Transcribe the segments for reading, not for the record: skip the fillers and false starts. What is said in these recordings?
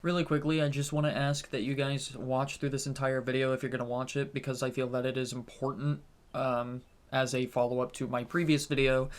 Really quickly, I just want to ask that you guys watch through this entire video if you're going to watch it, because I feel that it is important as a follow-up to my previous video,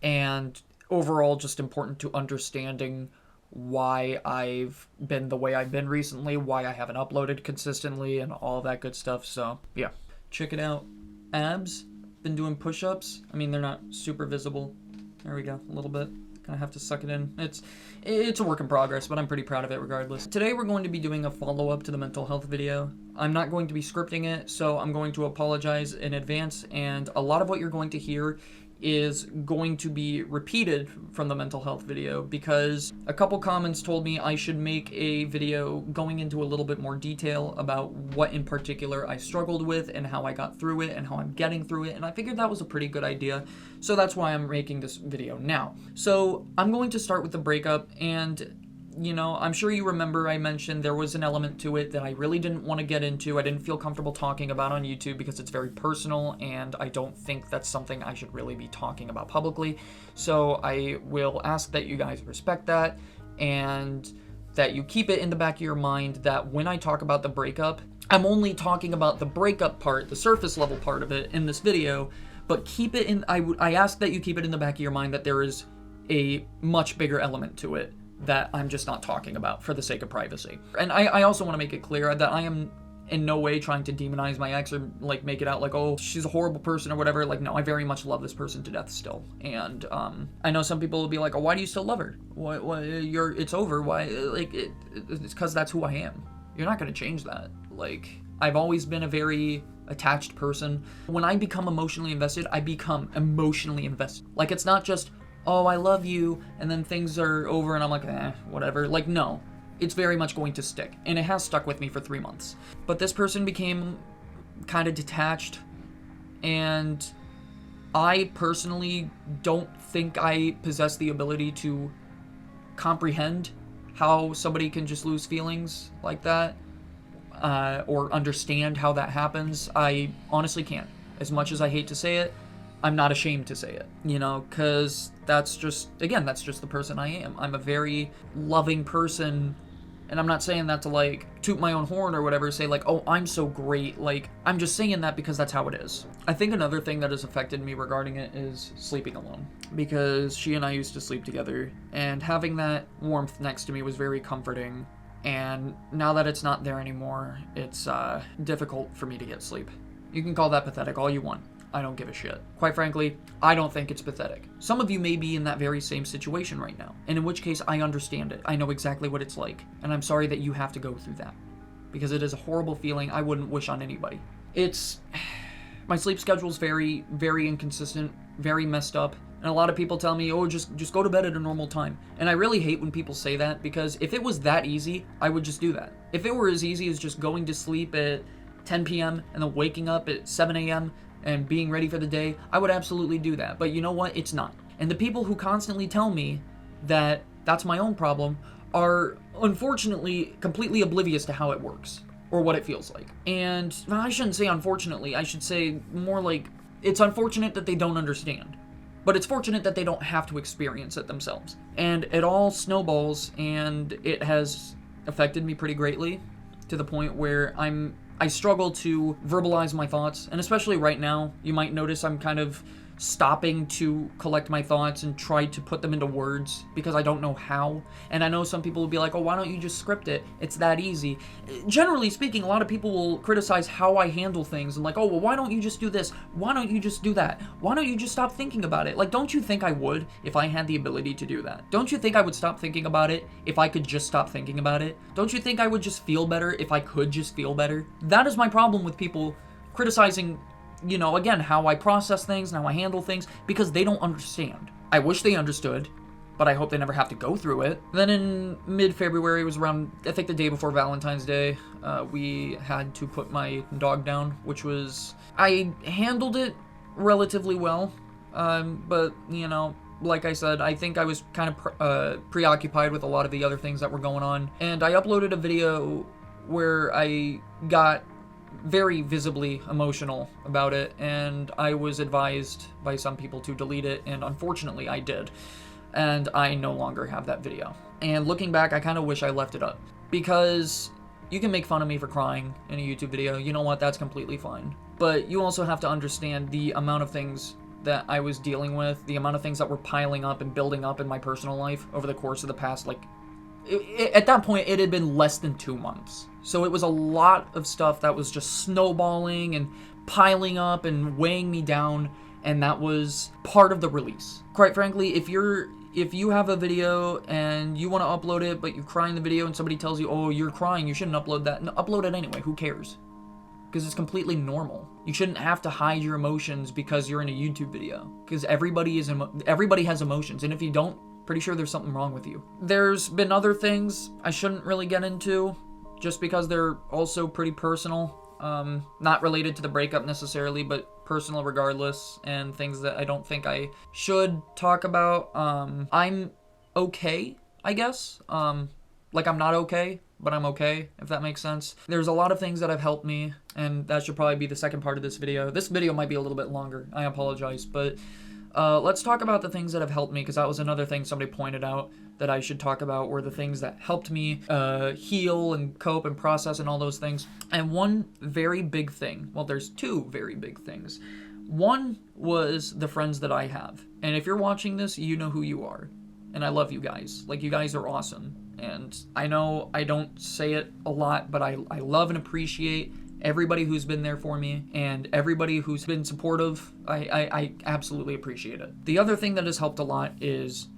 and overall just important to understanding why I've been the way I've been recently, why I haven't uploaded consistently, and all that good stuff. So, yeah. Check it out. Abs. Been doing push-ups. I mean, they're not super visible. There we go, a little bit. Kind of have to suck it in. It's a work in progress, but I'm pretty proud of it regardless. Today we're going to be doing a follow-up to the mental health video. I'm not going to be scripting it, so I'm going to apologize in advance, and a lot of what you're going to hear is going to be repeated from the mental health video because a couple comments told me I should make a video going into a little bit more detail about what in particular I struggled with and how I got through it and how I'm getting through it, and I figured that was a pretty good idea, so that's why I'm making this video now. So I'm going to start with the breakup, and you know, I'm sure you remember I mentioned there was an element to it that I really didn't want to get into. I didn't feel comfortable talking about on YouTube because it's very personal, and I don't think that's something I should really be talking about publicly. So I will ask that you guys respect that, and that you keep it in the back of your mind that when I talk about the breakup, I'm only talking about the breakup part, the surface level part of it in this video, but keep it in, I ask that you keep it in the back of your mind that there is a much bigger element to it that I'm just not talking about for the sake of privacy. And I also want to make it clear that I am in no way trying to demonize my ex or like make it out like, oh, she's a horrible person or whatever. Like, no, I very much love this person to death still. And I know some people will be like, oh, why do you still love her? It's over. Why? Like, it's because that's who I am. You're not going to change that. Like, I've always been a very attached person. When I become emotionally invested, I become emotionally invested. Like, it's not just, oh, I love you, and then things are over and I'm like, whatever. Like, no, it's very much going to stick, and it has stuck with me for 3 months. But this person became kind of detached, and I personally don't think I possess the ability to comprehend how somebody can just lose feelings like that, or understand how that happens. I honestly can't. As much as I hate to say it, I'm not ashamed to say it, you know, because that's just the person I am. I'm a very loving person, and I'm not saying that to, like, toot my own horn or whatever, say, like, oh, I'm so great. Like, I'm just saying that because that's how it is. I think another thing that has affected me regarding it is sleeping alone, because she and I used to sleep together, and having that warmth next to me was very comforting, and now that it's not there anymore, it's difficult for me to get sleep. You can call that pathetic all you want. I don't give a shit. Quite frankly, I don't think it's pathetic. Some of you may be in that very same situation right now, and in which case I understand it. I know exactly what it's like, and I'm sorry that you have to go through that, because it is a horrible feeling I wouldn't wish on anybody. My sleep schedule's very, very inconsistent, very messed up, and a lot of people tell me, oh, just go to bed at a normal time. And I really hate when people say that, because if it was that easy, I would just do that. If it were as easy as just going to sleep at 10 p.m. and then waking up at 7 a.m., and being ready for the day, I would absolutely do that. But you know what? It's not. And the people who constantly tell me that that's my own problem are unfortunately completely oblivious to how it works or what it feels like. And I shouldn't say unfortunately, I should say more like it's unfortunate that they don't understand. But it's fortunate that they don't have to experience it themselves. And it all snowballs, and it has affected me pretty greatly to the point where I struggle to verbalize my thoughts, and especially right now, you might notice I'm kind of stopping to collect my thoughts and try to put them into words because I don't know how. And I know some people will be like, oh, why don't you just script it? It's that easy. Generally speaking, a lot of people will criticize how I handle things and like, oh, well, why don't you just do this? Why don't you just do that? Why don't you just stop thinking about it? Like, don't you think I would if I had the ability to do that? Don't you think I would stop thinking about it if I could just stop thinking about it? Don't you think I would just feel better if I could just feel better? That is my problem with people criticizing, you know, again, how I process things and how I handle things, because they don't understand. I wish they understood, but I hope they never have to go through it. Then in mid-February, it was around, I think the day before Valentine's Day, we had to put my dog down, which was, I handled it relatively well, but, you know, like I said, I think I was kind of preoccupied with a lot of the other things that were going on, and I uploaded a video where I got very visibly emotional about it, and I was advised by some people to delete it, and unfortunately I did, and I no longer have that video. And looking back, I kind of wish I left it up, because you can make fun of me for crying in a YouTube video. You know what? That's completely fine. But you also have to understand the amount of things that I was dealing with, the amount of things that were piling up and building up in my personal life over the course of the past, like, at that point, it had been less than 2 months. So it was a lot of stuff that was just snowballing and piling up and weighing me down, and that was part of the release. Quite frankly, if you have a video and you want to upload it, but you cry in the video and somebody tells you, oh, you're crying, you shouldn't upload that, no, upload it anyway, who cares? Because it's completely normal. You shouldn't have to hide your emotions because you're in a YouTube video. Because everybody has emotions, and if you don't, pretty sure there's something wrong with you. There's been other things I shouldn't really get into, just because they're also pretty personal. Not related to the breakup necessarily, but personal regardless, and things that I don't think I should talk about. I'm okay, I guess. Like, I'm not okay, but I'm okay, if that makes sense. There's a lot of things that have helped me, and that should probably be the second part of this video. This video might be a little bit longer, I apologize, but let's talk about the things that have helped me, because that was another thing somebody pointed out that I should talk about, were the things that helped me heal and cope and process and all those things. And one very big thing, well, there's two very big things. One was the friends that I have. And if you're watching this, you know who you are. And I love you guys. Like, you guys are awesome. And I know I don't say it a lot, but I love and appreciate everybody who's been there for me, and everybody who's been supportive. I absolutely appreciate it. The other thing that has helped a lot is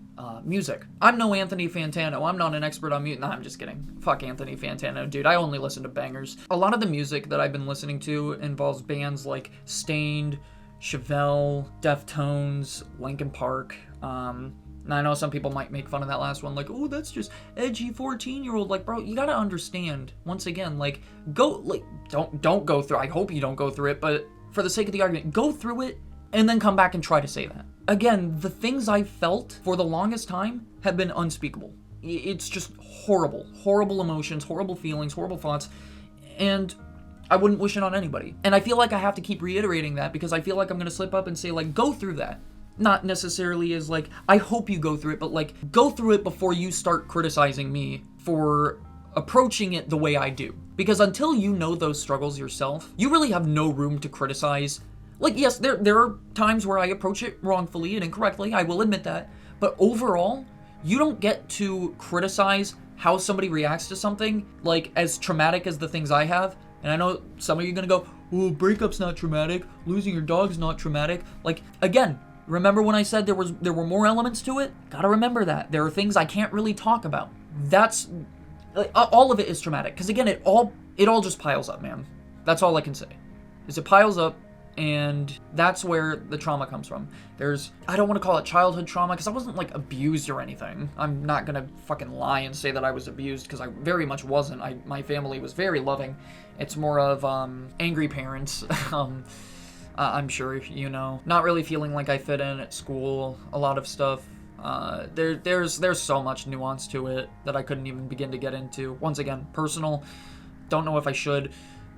music. I'm no Anthony Fantano. I'm not an expert on music. Nah, I'm just kidding. Fuck Anthony Fantano, dude. I only listen to bangers. A lot of the music that I've been listening to involves bands like Stained, Chevelle, Deftones, Linkin Park. And I know some people might make fun of that last one, like, oh, that's just edgy 14-year-old. Like, bro, you gotta understand, once again, like, don't go through, I hope you don't go through it, but for the sake of the argument, go through it, and then come back and try to say that. Again, the things I felt for the longest time have been unspeakable. It's just horrible. Horrible emotions, horrible feelings, horrible thoughts, and I wouldn't wish it on anybody. And I feel like I have to keep reiterating that, because I feel like I'm gonna slip up and say, like, go through that. Not necessarily as, like, I hope you go through it, but, like, go through it before you start criticizing me for approaching it the way I do. Because until you know those struggles yourself, you really have no room to criticize. Like, yes, there are times where I approach it wrongfully and incorrectly, I will admit that, but overall, you don't get to criticize how somebody reacts to something, like, as traumatic as the things I have. And I know some of you are gonna go, oh, breakup's not traumatic, losing your dog's not traumatic. Like, again, remember when I said there were more elements to it? Gotta remember that. There are things I can't really talk about. That's, all of it is traumatic. Because again, it all just piles up, man. That's all I can say. Is it piles up, and that's where the trauma comes from. I don't want to call it childhood trauma, because I wasn't, like, abused or anything. I'm not gonna fucking lie and say that I was abused, because I very much wasn't. My family was very loving. It's more of, angry parents. I'm sure you know. Not really feeling like I fit in at school, a lot of stuff. There's so much nuance to it that I couldn't even begin to get into. Once again, personal, don't know if I should,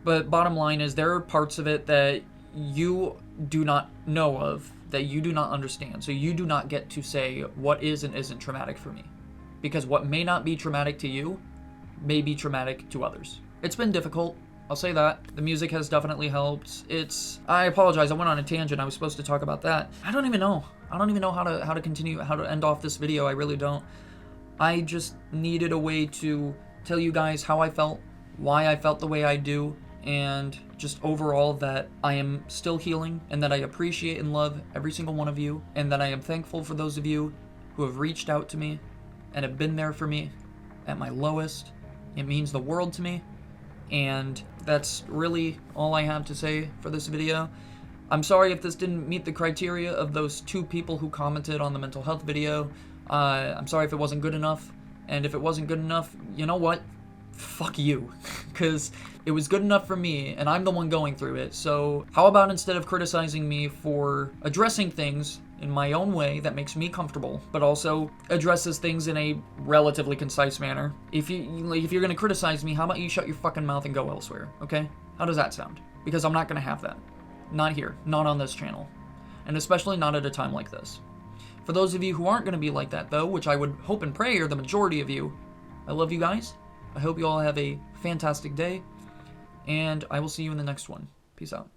but bottom line is there are parts of it that you do not know of, that you do not understand, so you do not get to say what is and isn't traumatic for me. Because what may not be traumatic to you may be traumatic to others. It's been difficult. I'll say that. The music has definitely helped. I apologize, I went on a tangent. I was supposed to talk about that. I don't even know how to continue, how to end off this video. I really don't. I just needed a way to tell you guys how I felt, why I felt the way I do, and just overall that I am still healing, and that I appreciate and love every single one of you, and that I am thankful for those of you who have reached out to me and have been there for me at my lowest. It means the world to me. And that's really all I have to say for this video. I'm sorry if this didn't meet the criteria of those 2 people who commented on the mental health video. I'm sorry if it wasn't good enough. And if it wasn't good enough, you know what? Fuck you. Because it was good enough for me, and I'm the one going through it. So how about instead of criticizing me for addressing things in my own way that makes me comfortable, but also addresses things in a relatively concise manner. If you're gonna criticize me, how about you shut your fucking mouth and go elsewhere, okay? How does that sound? Because I'm not gonna have that. Not here, not on this channel. And especially not at a time like this. For those of you who aren't gonna be like that though, which I would hope and pray are the majority of you, I love you guys, I hope you all have a fantastic day, and I will see you in the next one. Peace out.